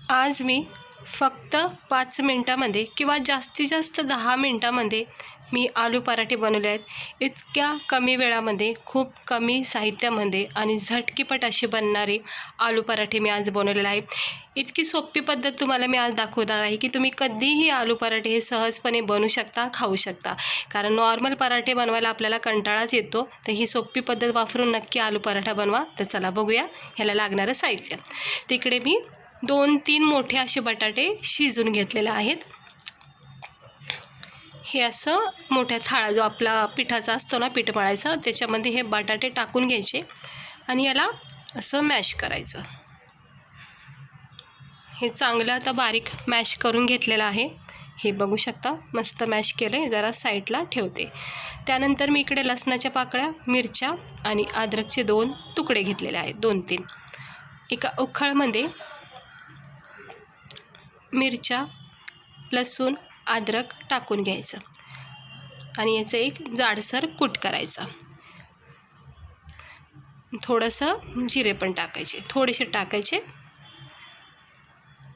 आज मी फक्त 5 मिनटामध्ये किंवा जास्तीत जास्त 10 मिनटामध्ये मी आलू पराठे बनवले आहेत। इतक्या कमी वेळामध्ये खूप कमी साहित्यामध्ये आणि झटकीपट असे बनणारे आलू पराठे मी आज बनवलेले आहे। इतकी सोपी पद्धत तुम्हाला मी आज दाखवणार आहे की तुम्ही कधीही आलू पराठे हे सहजपणे बनवू शकता, खाऊ शकता। कारण नॉर्मल पराठे बनवायला आपल्याला कंटाळाच येतो, तर ही सोपी पद्धत वापरून नक्की आलू पराठा बनवा। तर चला बघूया ह्याला लागणारं साहित्य। तिकडे मी 2-3 मोठे असे बटाटे शिजून घेतलेले आहेत। हे असं मोठ्या थाळा जो आपला पिठाचा असतो ना, पीठ मळायचा, त्याच्यामध्ये हे बटाटे टाकून घ्यायचे आणि याला असं मॅश करायचं। हे चांगलं आता बारीक मॅश करून घेतलेलं आहे। हे बघू शकता, मस्त मॅश केले। जरा साईडला ठेवते। त्यानंतर मी इकडे लसणाच्या पाकळ्या, मिरच्या आणि अद्रकचे 2 तुकडे घेतलेले आहेत, 2-3। एका उखळमध्ये मिरच्या, लसूण, अद्रक टाकून घ्यायचं आणि याचं एक जाडसर कूट करायचा। थोडंसं जिरे पण टाकायचे, थोडेसे टाकायचे,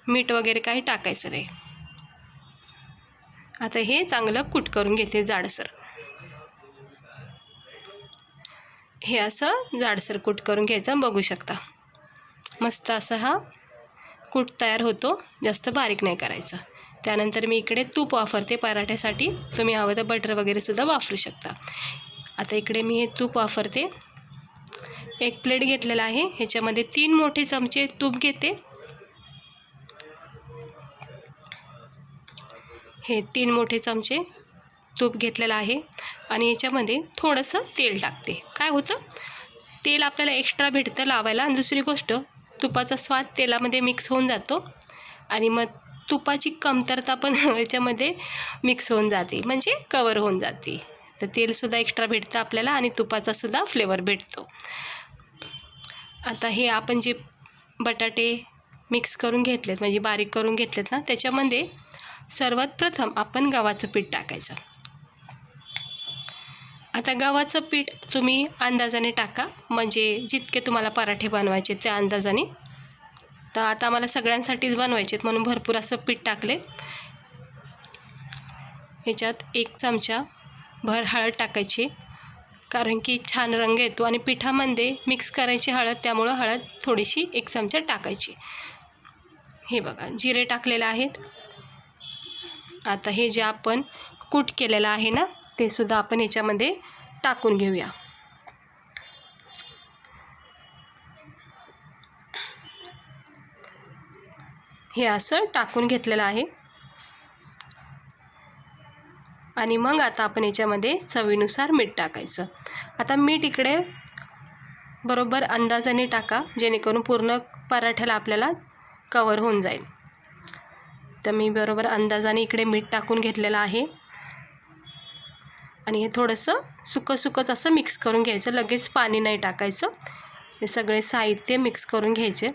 मीठ वगैरे काही टाकायचं नाही। आता हे चांगलं कूट करून घेते जाडसर। हे असं जाडसर कूट करून घ्यायचं, बघू शकता मस्त असा हा कूट तयार होतो, जास्त बारीक नाही करायचं। त्यानंतर मी इकडे तूप वापरते पराठ्यासाठी, तुम्ही हवं तर बटर वगैरे सुद्धा वापरू शकता। आता इकडे मी हे तूप वापरते। एक प्लेट घेतलेला आहे, ह्याच्यामध्ये 3 मोठे चमचे तूप घेते। हे 3 मोठे चमचे तूप घेतलेलं आहे आणि याच्यामध्ये थोडंसं तेल टाकते। काय होतं, तेल आपल्याला एक्स्ट्रा भेटतं लावायला आणि दुसरी गोष्ट तुपाचा स्वाद तेलामध्ये मिक्स होऊन जातो आणि मग तुपाची कमतरता पण याच्यामध्ये मिक्स होऊन जाते, म्हणजे कवर होऊन जाते। तर तेलसुद्धा एक्स्ट्रा भेटतं आपल्याला आणि तुपाचासुद्धा फ्लेवर भेटतो। आता हे आपण जे बटाटे मिक्स करून घेतलेत, म्हणजे बारीक करून घेतलेत ना, त्याच्यामध्ये सर्वात प्रथम आपण गव्हाचं पीठ टाकायचं। आता गव्हाचं पीठ तुम्ही अंदाजाने टाका, म्हणजे जितके तुम्हाला पराठे बनवायचे त्या अंदाजाने। तर आता मला सगळ्यांसाठीच बनवायचे आहेत म्हणून भरपूर असं पीठ टाकले। ह्याच्यात 1 चमचा भर हळद टाकायची, कारण की छान रंग येतो आणि पिठामध्ये मिक्स करायची हळद, त्यामुळं हळद थोडीशी 1 चमचा टाकायची। हे बघा, जिरे टाकलेले आहेत। आता हे जे आपण कूट केलेलं आहे ना, ते सुद्धा आपण ह्याच्यामध्ये टाकून घेऊया। हे असं टाकून घेतलेलं आहे आणि मग आता आपण याच्यामध्ये चवीनुसार मीठ टाकायचं। आता मीठ इकडे बरोबर अंदाजाने टाका, जेणेकरून पूर्ण पराठ्याला आपल्याला कवर होऊन जाईल। तर मी बरोबर अंदाजाने इकडे मीठ टाकून घेतलेलं आहे आणि हे थोडंसं सुकंच असं मिक्स करून घ्यायचं, लगेच पाणी नाही टाकायचं। हे सगळे साहित्य मिक्स करून घ्यायचे।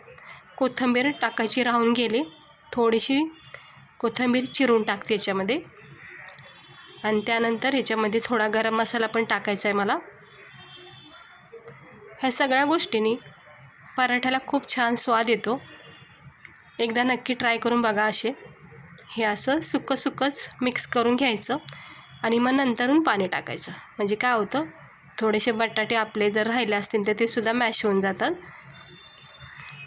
कोथिंबीर टाकायची राहून गेली, थोडीशी कोथिंबीर चिरून टाकते याच्यामध्ये आणि त्यानंतर ह्याच्यामध्ये थोडा गरम मसाला पण टाकायचा आहे मला। ह्या सगळ्या गोष्टींनी पराठ्याला खूप छान स्वाद येतो, एकदा नक्की ट्राय करून बघा असे। हे असं सुकंच मिक्स करून घ्यायचं आणि मग नंतरून पाणी टाकायचं, म्हणजे काय होतं, थोडेसे बटाटे आपले जर राहिले असतील तर ते सुद्धा मॅश होऊन जातात।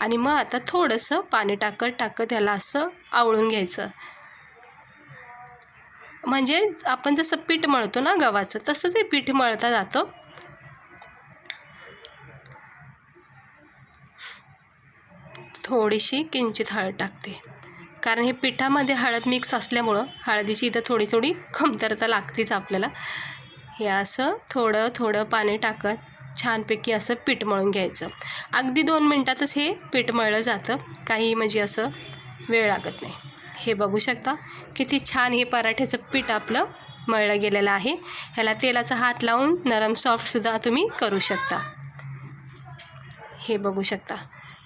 आणि मग आता थोडंसं पाणी टाकत ह्याला असं आवळून घ्यायचं, म्हणजे आपण जसं पीठ मळतो ना गव्हाचं, तसंच हे पीठ मळता जातं। थोडीशी किंचित हळद टाकते, कारण हे पिठामध्ये हळद मिक्स असल्यामुळं हळदीची इथं थोडी कमतरता लागतेच आपल्याला। हे असं थोडं पाणी टाकत छानपैकी असं पीठ मळून घ्यायचं। अगदी 2 मिनटातच हे पीठ मळलं जातं, काही म्हणजे असं वेळ लागत नाही। हे बघू शकता किती छान हे पराठ्याचं पीठ आपलं मळलं गेलेलं आहे। ह्याला तेलाचा हात लावून नरम सॉफ्टसुद्धा तुम्ही करू शकता। हे बघू शकता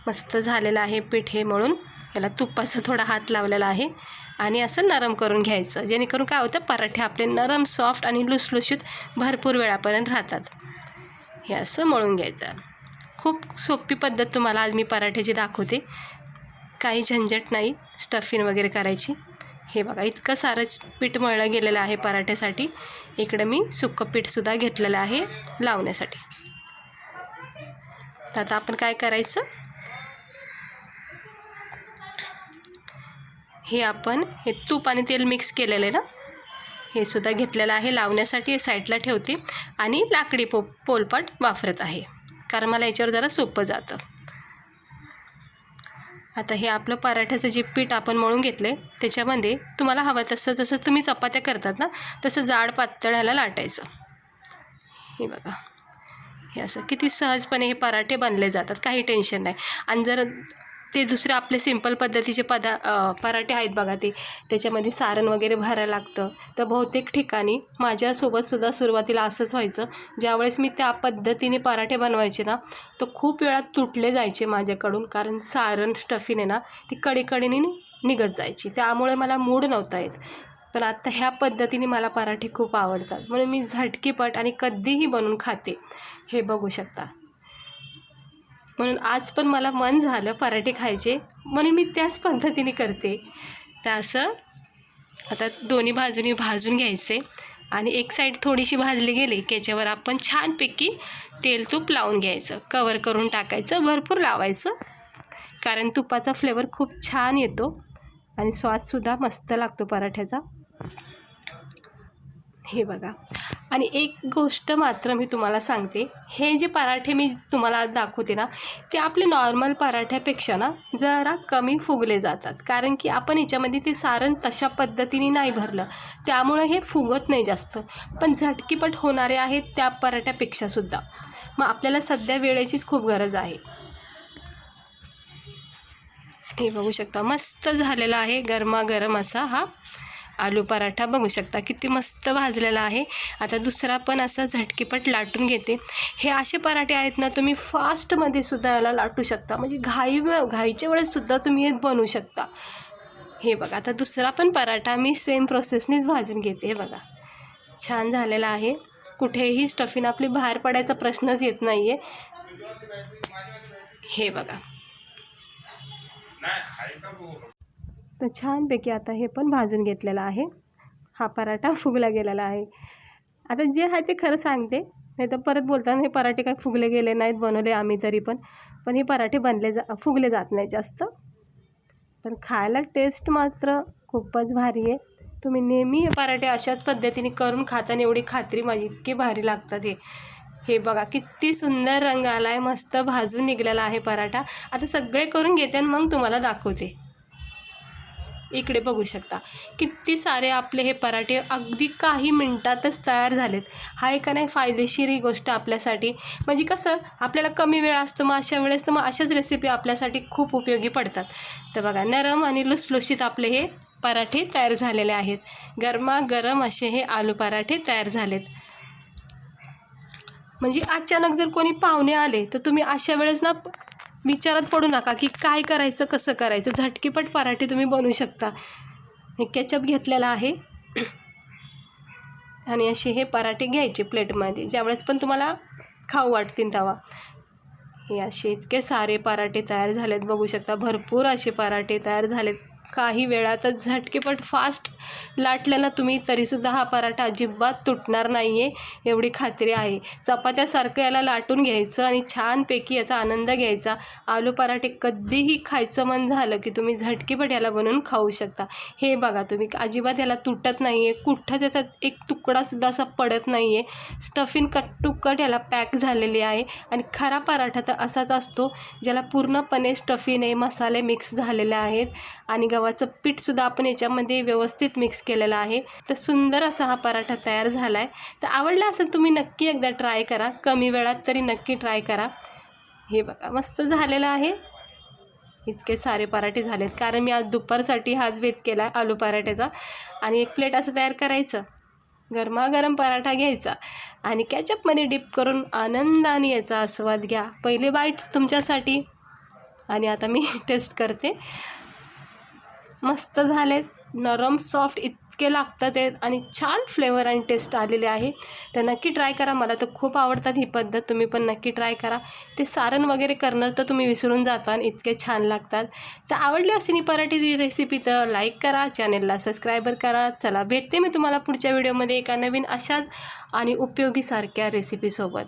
मस्त झालेलं आहे पीठ हे मळून। ह्याला तुपाचा थोडा हात लावलेला आहे आणि असं नरम करून घ्यायचं, जेणेकरून काय होतं, पराठे आपले नरम सॉफ्ट आणि लुसलुशीत भरपूर वेळापर्यंत राहतात। हे असं मळून घ्यायचं। खूप सोपी पद्धत तुम्हाला आज मी पराठ्याची दाखवते, काही झंझट नाही स्टफिंग वगैरे करायची. हे बघा इतकं सारं पीठ मळलं गेलेलं आहे पराठ्यासाठी. इकडं मी सुकं पीठसुद्धा घेतलेलं आहे लावण्यासाठी. तर आता आपण काय करायचं, हे आपण हे तूप आणि तेल मिक्स केलेलं आहे ना, हे सुद्धा घेतलेलं आहे लावण्यासाठी. साईडला ठेवते आणि लाकडी पोलपाट वापरत आहे, कारण मला याच्यावर जरा सोपं जातं. आता हे आपलं पराठ्याचं जे पीठ आपण मळून घेतलं आहे त्याच्यामध्ये तुम्हाला हवं तसं तुम्ही चपात्या करतात ना तसं जाड पातळ ह्याला लाटायचं. हे बघा हे असं किती सहजपणे हे पराठे बनले जातात, काही टेन्शन नाही. आणि जर ते दुसरे आपले सिंपल पद्धतीचे पराठे आहेत बघा, ते त्याच्यामध्ये सारण वगैरे भरायला लागतं. तर बहुतेक ठिकाणी माझ्यासोबतसुद्धा सुरुवातीला असंच व्हायचं. ज्यावेळेस मी त्या पद्धतीने पराठे बनवायचे ना तर खूप वेळा तुटले जायचे माझ्याकडून, कारण सारण स्टफिंग आहे ना ती कडेकडेने निघत जायची. त्यामुळे मला मूड नव्हता येत. पण आता ह्या पद्धतीने मला पराठे खूप आवडतात, म्हणून मी झटकीपट आणि कधीही बनवून खाते. हे बघू शकता. म्हणून आज पण मला मन झालं पराठे खायचे, म्हणून मी त्याच पद्धतीने करते. तर असं आता दोन्ही बाजूनी भाजून घ्यायचे आणि एक साईड थोडीशी भाजली गेली की याच्यावर आपण छानपैकी तेल तूप लावून घ्यायचं. कवर करून टाकायचं, भरपूर लावायचं, कारण तुपाचा फ्लेवर खूप छान येतो आणि स्वादसुद्धा मस्त लागतो पराठ्याचा. हे बघा. आणि एक गोष्ट मात्र मी तुम्हाला सांगते, हे जे पराठे मी तुम्हाला आज दाखवते ना ते आपले नॉर्मल पराठ्यापेक्षा ना जरा कमी फुगले जातात, कारण की आपण याच्यामध्ये ते सारण तशा पद्धतीने नाही भरलं, त्यामुळे हे फुगत नाही जास्त. पण झटकीपट होणारे आहेत त्या पराठ्यापेक्षासुद्धा. मग आपल्याला सध्या वेळेचीच खूप गरज आहे. हे बघू शकता मस्त झालेला आहे गरमागरम असा हा आलू पराठा. बघू शकता किती मस्त भाजलेला आहे. आता दुसरा पण असा झटकीपट लाटून घेते. हे असे पराठे आहेत ना तुम्ही फास्टमध्ये सुद्धा याला लाटू शकता, म्हणजे घाईच्या वेळेससुद्धा तुम्ही हे बनवू शकता. हे बघा आता दुसरा पण पराठा मी सेम प्रोसेसनीच भाजून घेते. हे बघा छान झालेला आहे. कुठेही स्टफिंग आपली बाहेर पडायचा प्रश्नच येत नाही आहे. हे बघा तर छानपैकी आता हे पण भाजून घेतलेलं आहे. हा पराठा फुगला गेलेला आहे. आता जे आहे ते खरं सांगते, नाही तर परत बोलताना हे पराठे काय फुगले गेले नाहीत, बनवले आम्ही तरी पण हे पराठे फुगले जात नाही जास्त. पण खायला टेस्ट मात्र खूपच भारी आहे. तुम्ही नेहमी हे पराठे अशाच पद्धतीने करून खाताना एवढी खात्री माझी, इतके भारी लागतात हे बघा किती सुंदर रंग आला आहे, मस्त भाजून निघलेला आहे पराठा. आता सगळे करून घेते आणि मग तुम्हाला दाखवते. इकडे बघू शकता किती सारे आपले हे पराठे अगदी काही मिनटातच तयार झालेत. हा एक नाही फायदेशीर ही गोष्ट आपल्यासाठी, म्हणजे कसं आपल्याला कमी वेळ असतो, मग अशा वेळेस तर मग अशाच रेसिपी आपल्यासाठी खूप उपयोगी पडतात. तर बघा नरम आणि लुसलुशीत आपले हे पराठे तयार झालेले आहेत. गरमागरम असे हे आलू पराठे तयार झालेत. म्हणजे अचानक जर कोणी पाहुणे आले तर तुम्ही अशा वेळेस ना विचारात पडू नका की काय करायचं कसं करायचं, झटकीपट पराठे तुम्ही बनवू शकता. हे केचप घेतलेला आहे आणि असे हे पराठे घ्यायचे प्लेटमध्ये ज्यावेळेस पण तुम्हाला खाऊ वाटतील तेव्हा. हे असे इतके सारे पराठे तयार झालेत. बघू शकता भरपूर असे पराठे तयार झालेत. काही वेळातच झटकीपट फास्ट लाटलं ना तुम्ही तरीसुद्धा हा पराठा अजिबात तुटणार नाही आहे एवढी खात्री आहे. चपात्यासारखं याला लाटून घ्यायचं आणि छानपैकी याचा आनंद घ्यायचा. आलू पराठे कधीही खायचं मन झालं की तुम्ही झटकीपट याला बनवून खाऊ शकता. हे बघा तुम्ही अजिबात याला तुटत नाही आहे, कुठं त्याचा एक तुकडासुद्धा असा पडत नाही आहे. स्टफिंग कट टू कट याला पॅक झालेली आहे. आणि खरा पराठा तर असाच असतो ज्याला पूर्णपणे स्टफिंग आहे, मसाले मिक्स झालेले आहेत आणि गव्हाचं पीठसुद्धा आपण याच्यामध्ये व्यवस्थित मिक्स केलेलं आहे. तर सुंदर असा हा पराठा तयार झाला आहे. तर आवडला असेल तुम्ही नक्की एकदा ट्राय करा, कमी वेळात तरी नक्की ट्राय करा. हे बघा मस्त झालेलं आहे. इतके सारे पराठे झालेत कारण मी आज दुपारसाठी हाच बेत केला आलू पराठ्याचा. आणि एक प्लेट असं तयार करायचं, गरमागरम पराठा घ्यायचा आणि कॅचअपमध्ये डिप करून आनंदाने याचा आस्वाद घ्या. पहिले बाईट्स तुमच्यासाठी. आणि आता मी टेस्ट करते. मस्त झालेत. नरम सॉफ्ट इतके लागतात ते आणि छान फ्लेवर आणि टेस्ट आलेले आहे. तर नक्की ट्राय करा. मला तर खूप आवडतात ही पद्धत. तुम्ही पण नक्की ट्राय करा. ते सारण वगैरे करणं तर तुम्ही विसरून जाता आणि इतके छान लागतात. तर आवडली असेल ही पराठीची रेसिपी तर लाईक करा, चॅनेलला सबस्क्राईबर करा. चला भेटते मी तुम्हाला पुढच्या व्हिडिओमध्ये एका नवीन अशाच आणि उपयोगीसारख्या रेसिपीसोबत.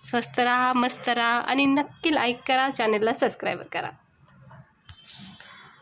स्वस्त राहा, मस्त राहा आणि नक्की लाईक करा, चॅनेलला सबस्क्राईबर करा.